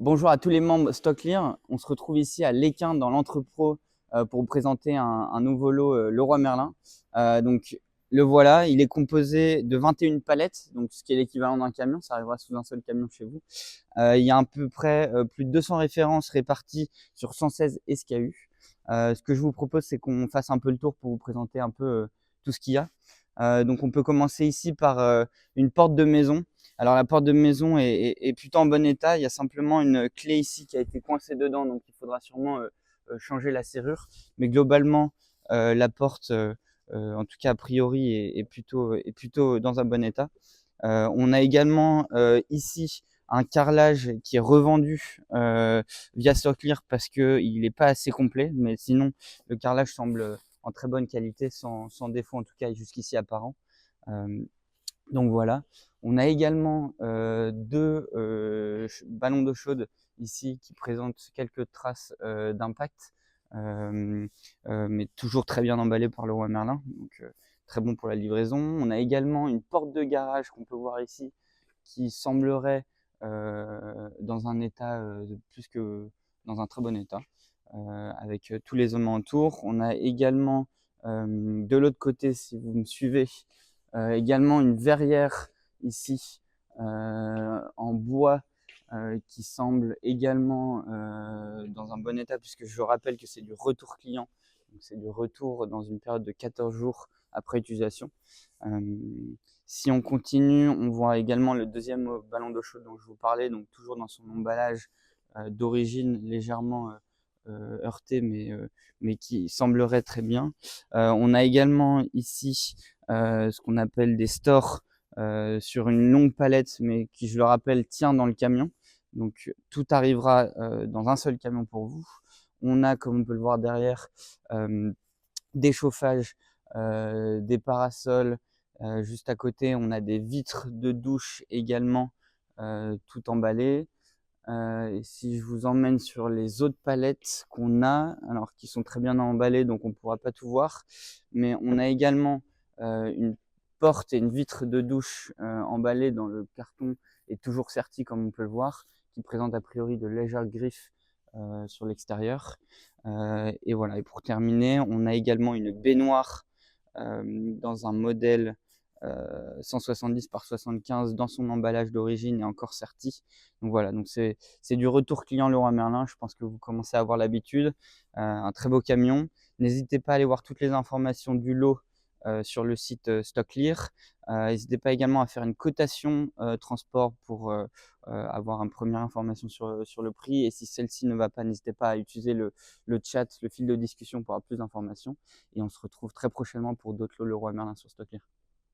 Bonjour à tous les membres StockLear. On se retrouve ici à l'Équin dans l'entrepôt pour vous présenter un nouveau lot Leroy Merlin. Donc le voilà, il est composé de 21 palettes, donc ce qui est l'équivalent d'un camion, ça arrivera sous un seul camion chez vous. Il y a à peu près plus de 200 références réparties sur 116 SKU. Ce que je vous propose, c'est qu'on fasse un peu le tour pour vous présenter un peu tout ce qu'il y a. Donc on peut commencer ici par une porte de maison. Alors la porte de maison est plutôt en bon état. Il y a simplement une clé ici qui a été coincée dedans, donc il faudra sûrement changer la serrure. Mais globalement, la porte, en tout cas a priori, est plutôt dans un bon état. On a également ici un carrelage qui est revendu via StockLear parce qu'il n'est pas assez complet, mais sinon le carrelage semble en très bonne qualité, sans défaut en tout cas jusqu'ici apparent. Donc voilà, on a également deux ballons d'eau chaude ici qui présentent quelques traces d'impact, mais toujours très bien emballés par Leroy Merlin, donc très bon pour la livraison. On a également une porte de garage qu'on peut voir ici qui semblerait dans un état plus que dans un très bon état, avec tous les éléments autour. On a également de l'autre côté, si vous me suivez, également une verrière ici en bois qui semble également dans un bon état, puisque je rappelle que c'est du retour client, donc c'est du retour dans une période de 14 jours après utilisation. Si on continue, on voit également le deuxième ballon d'eau chaude dont je vous parlais, donc toujours dans son emballage d'origine légèrement heurté, mais qui semblerait très bien. On a également ici ce qu'on appelle des stores sur une longue palette, mais qui, je le rappelle, tient dans le camion. Donc tout arrivera dans un seul camion pour vous. On a, comme on peut le voir derrière, des chauffages, des parasols. Juste à côté, on a des vitres de douche également, tout emballées. Et si je vous emmène sur les autres palettes qu'on a, alors qui sont très bien emballées, donc on ne pourra pas tout voir, mais on a également une porte et une vitre de douche emballées dans le carton et toujours serti comme on peut le voir, qui présente a priori de légères griffes sur l'extérieur. Et voilà, et pour terminer, on a également une baignoire dans un modèle 170 par 75 dans son emballage d'origine et encore serti. Donc voilà, donc c'est du retour client Leroy Merlin. Je pense que vous commencez à avoir l'habitude. Un très beau camion. N'hésitez pas à aller voir toutes les informations du lot sur le site StockLear. N'hésitez pas également à faire une cotation transport pour avoir une première information sur le prix. Et si celle-ci ne va pas, n'hésitez pas à utiliser le chat, le fil de discussion pour avoir plus d'informations. Et on se retrouve très prochainement pour d'autres lots Leroy Merlin sur StockLear.